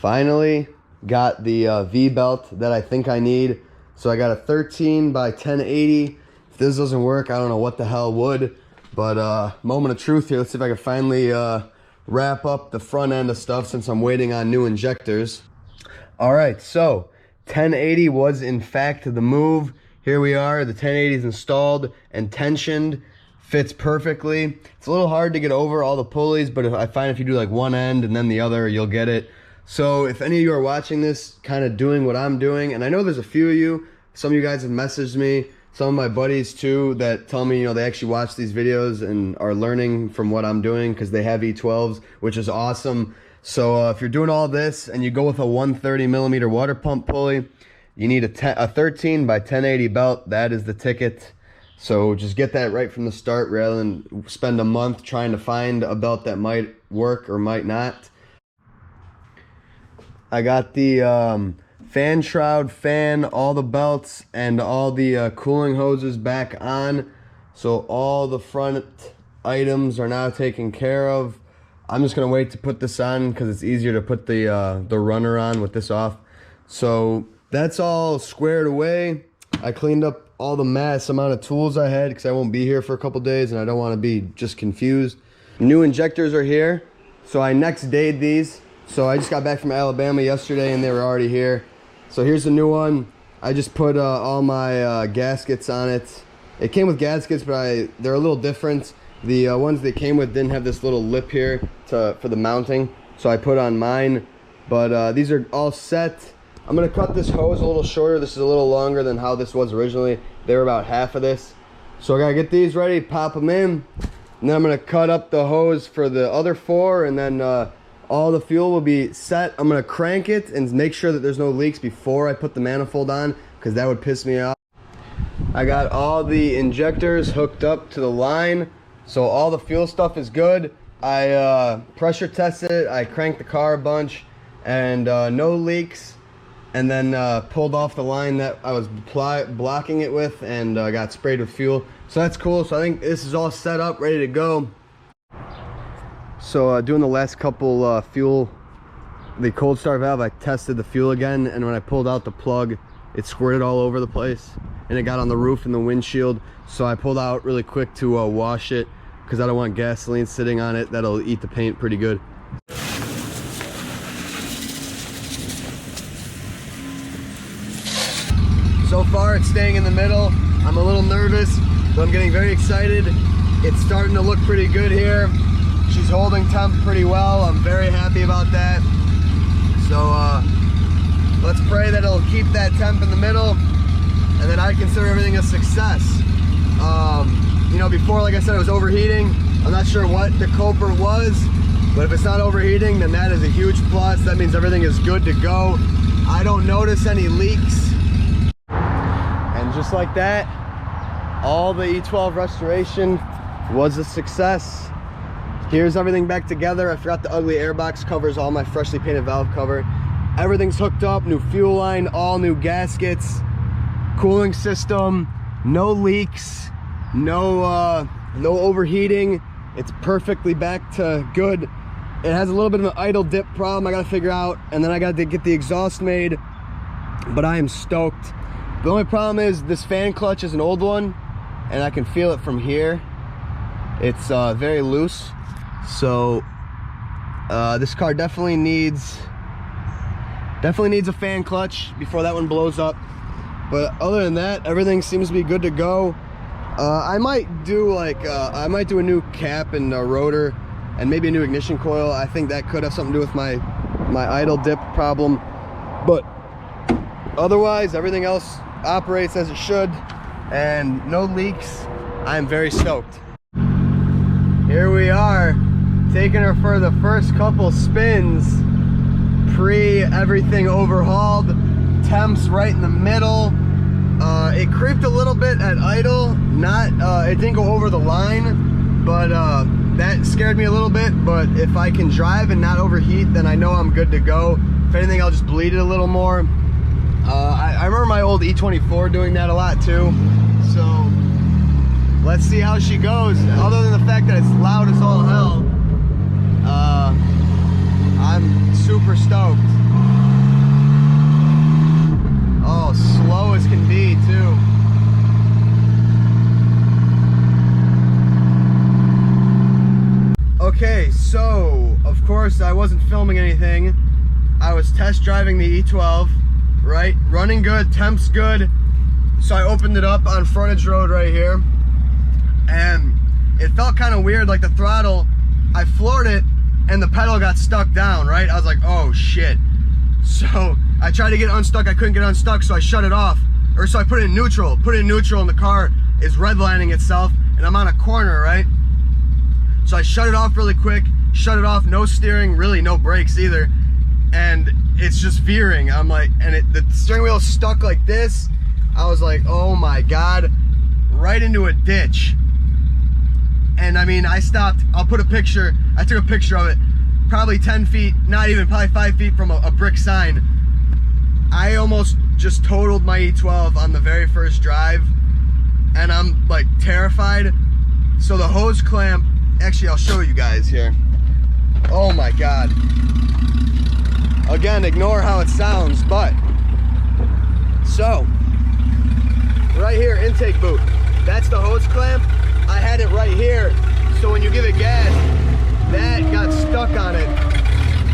Finally got the V belt that I think I need. So I got a 13 by 1080. If this doesn't work, I don't know what the hell would. But moment of truth here. Let's see if I can finally wrap up the front end of stuff since I'm waiting on new injectors. All right, so 1080 was in fact the move. Here we are. The 1080 is installed and tensioned. Fits perfectly. It's a little hard to get over all the pulleys, but I find if you do like one end and then the other, you'll get it. So if any of you are watching this, kind of doing what I'm doing, and I know there's a few of you, some of you guys have messaged me, some of my buddies too, that tell me, you know, they actually watch these videos and are learning from what I'm doing because they have E12s, which is awesome. So if you're doing all this and you go with a 130 millimeter water pump pulley, you need a 13 by 1080 belt. That is the ticket. So just get that right from the start rather than spend a month trying to find a belt that might work or might not. I got the fan shroud, fan, all the belts, and all the cooling hoses back on. So all the front items are now taken care of. I'm just going to wait to put this on because it's easier to put the runner on with this off. So that's all squared away. I cleaned up all the mass amount of tools I had because I won't be here for a couple days and I don't want to be just confused. New injectors are here, so I next dayed these. So I just got back from Alabama yesterday and they were already here. So here's the new one. I just put all my gaskets on it. It came with gaskets, but they're a little different. The ones they came with didn't have this little lip here for the mounting, so I put on mine. But these are all set. I'm gonna cut this hose a little shorter. This is a little longer than how this was originally. They were about half of this. So I gotta get these ready, pop them in, and then I'm gonna cut up the hose for the other 4, and then all the fuel will be set. I'm gonna crank it and make sure that there's no leaks before I put the manifold on, because that would piss me off. I got all the injectors hooked up to the line, so all the fuel stuff is good. I pressure tested it, I cranked the car a bunch, and no leaks. And then pulled off the line that I was blocking it with, and got sprayed with fuel. So that's cool. So I think this is all set up, ready to go. So doing the last couple fuel, the cold start valve, I tested the fuel again, and when I pulled out the plug, it squirted all over the place, and it got on the roof and the windshield. So I pulled out really quick to wash it, because I don't want gasoline sitting on it. That'll eat the paint pretty good. So far it's staying in the middle. I'm a little nervous, but I'm getting very excited. It's starting to look pretty good here. She's holding temp pretty well. I'm very happy about that. So let's pray that it'll keep that temp in the middle, and then I consider everything a success. You know, before, like I said, it was overheating. I'm not sure what the culprit was, but if it's not overheating, then that is a huge plus. That means everything is good to go. I don't notice any leaks. And just like that, all the E12 restoration was a success. Here's everything back together. I forgot the ugly airbox covers all my freshly painted valve cover. Everything's hooked up, new fuel line, all new gaskets, cooling system, no leaks, no overheating. It's perfectly back to good. It has a little bit of an idle dip problem I gotta figure out, and then I gotta get the exhaust made, but I am stoked. The only problem is this fan clutch is an old one, and I can feel it from here. It's very loose. So this car definitely needs a fan clutch before that one blows up. But other than that, everything seems to be good to go. I might do a new cap and a rotor, and maybe a new ignition coil. I think that could have something to do with my idle dip problem. But otherwise, everything else operates as it should, and no leaks. I'm very stoked. Here we are, taking her for the first couple spins, everything overhauled, temps right in the middle. It creeped a little bit at idle, it didn't go over the line, but that scared me a little bit. But if I can drive and not overheat, then I know I'm good to go. If anything, I'll just bleed it a little more. I remember my old E24 doing that a lot too, so let's see how she goes. Other than the fact that it's loud as all hell, I'm super stoked. filming anything. I was test driving the E12, right? Running good, temp's good. So I opened it up on frontage road right here, and it felt kind of weird, like the throttle, I floored it and the pedal got stuck down, right? I was like, oh shit. So I tried to get unstuck, I couldn't get unstuck, so I shut it off. Or so I put it in neutral, and the car is redlining itself, and I'm on a corner, right? So I shut it off really quick, shut it off, no steering, really no brakes either. And it's just veering. I'm like, and the steering wheel is stuck like this. I was like, oh my God, right into a ditch. And I mean, I stopped, I'll put a picture, I took a picture of it, probably 10 feet, not even, probably 5 feet from a brick sign. I almost just totaled my E12 on the very first drive, and I'm like terrified. So the hose clamp, actually I'll show you guys here. Oh my God. Again, ignore how it sounds, but, so, right here, intake boot, that's the hose clamp. I had it right here, so when you give it gas, that got stuck on it,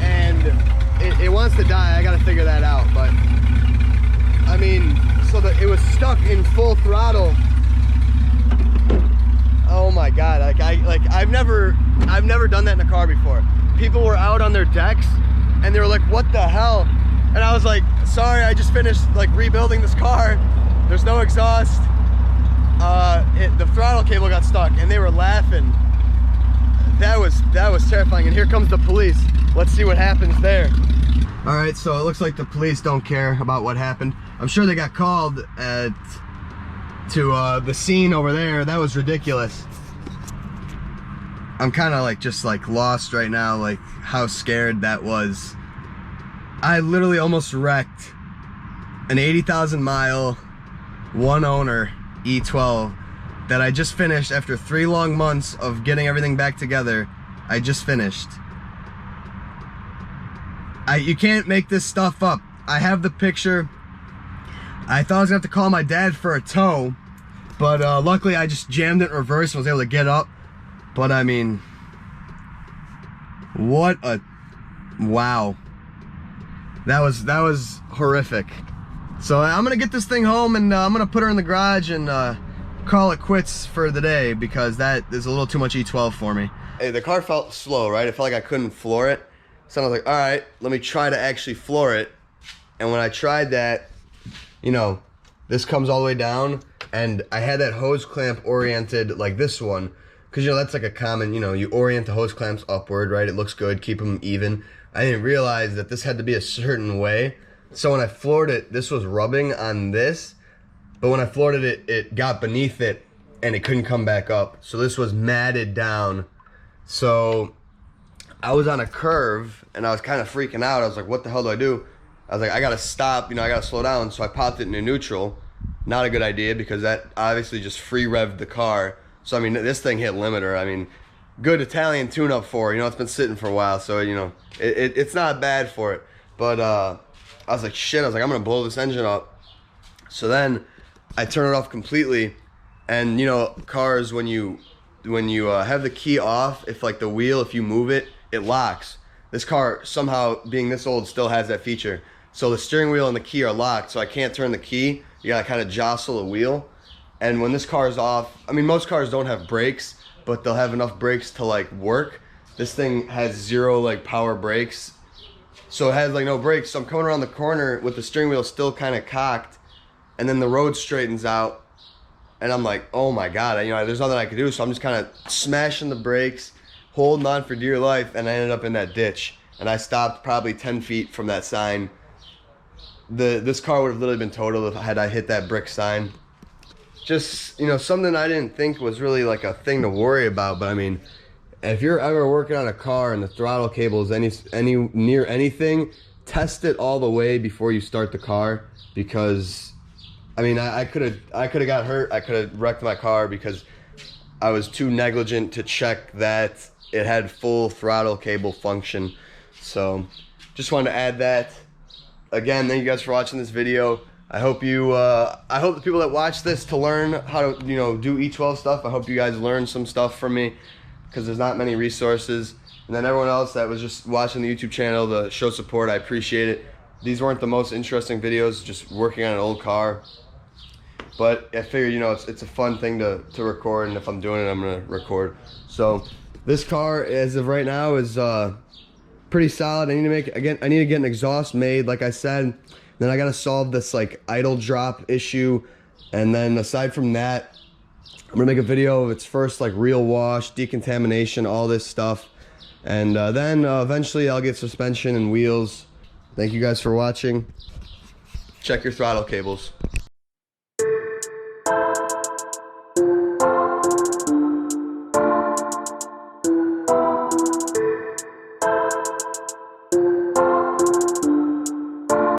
and it wants to die. I gotta figure that out, but I mean, so it was stuck in full throttle. Oh my God, I've never done that in a car before. People were out on their decks, and they were like, what the hell? And I was like, sorry, I just finished like rebuilding this car. There's no exhaust. The throttle cable got stuck, and they were laughing. That was terrifying. And here comes the police. Let's see what happens there. All right, so it looks like the police don't care about what happened. I'm sure they got called to the scene over there. That was ridiculous. I'm kind of like just like lost right now, like how scared that was. I literally almost wrecked an 80,000 mile, one owner E12 that I just finished after 3 long months of getting everything back together. I just finished. You can't make this stuff up. I have the picture. I thought I was gonna have to call my dad for a tow, but luckily I just jammed it in reverse and was able to get up. But I mean, what a, wow. That was horrific. So I'm gonna get this thing home, and I'm gonna put her in the garage and call it quits for the day, because that is a little too much E12 for me. Hey, the car felt slow, right? It felt like I couldn't floor it. So I was like, all right, let me try to actually floor it. And when I tried that, you know, this comes all the way down, and I had that hose clamp oriented like this one, because, you know, that's like a common, you know, you orient the hose clamps upward, right? It looks good, keep them even. I didn't realize that this had to be a certain way. So when I floored it, this was rubbing on this, but when I floored it, it got beneath it and it couldn't come back up. So this was matted down. So I was on a curve and I was kind of freaking out. I was like, what the hell do I do? I was like, I gotta stop, you know, I gotta slow down. So I popped it into neutral. Not a good idea, because that obviously just free revved the car. So I mean, this thing hit limiter. I mean, good Italian tune-up for it. You know, it's been sitting for a while, so you know, it's not bad for it. But I was like, shit, I was like, I'm gonna blow this engine up. So then I turn it off completely, and you know, cars, when you have the key off, if like the wheel, if you move it, it locks. This car, somehow being this old, still has that feature. So the steering wheel and the key are locked, so I can't turn the key. You gotta kind of jostle the wheel. And when this car is off, I mean, most cars don't have brakes, but they'll have enough brakes to like work. This thing has 0 like power brakes, so it has like no brakes. So I'm coming around the corner with the steering wheel still kind of cocked, and then the road straightens out, and I'm like, oh my God, you know, there's nothing I can do. So I'm just kind of smashing the brakes, holding on for dear life, and I ended up in that ditch. And I stopped probably 10 feet from that sign. This car would have literally been totaled had I hit that brick sign. Just, you know, something I didn't think was really like a thing to worry about. But I mean, if you're ever working on a car and the throttle cable is any near anything, test it all the way before you start the car, because I mean, I could have got hurt. I could have wrecked my car because I was too negligent to check that it had full throttle cable function. So just wanted to add that. Again, thank you guys for watching this video. I hope the people that watch this to learn how to, you know, do E12 stuff, I hope you guys learn some stuff from me, because there's not many resources. And then everyone else that was just watching the YouTube channel to show support, I appreciate it. These weren't the most interesting videos, just working on an old car. But I figured, you know, it's a fun thing to record, and if I'm doing it, I'm gonna record. So this car, as of right now, is pretty solid. I need to get an exhaust made, like I said. Then I gotta solve this like idle drop issue, and then aside from that, I'm gonna make a video of its first like real wash, decontamination, all this stuff, and then eventually I'll get suspension and wheels. Thank you guys for watching. Check your throttle cables.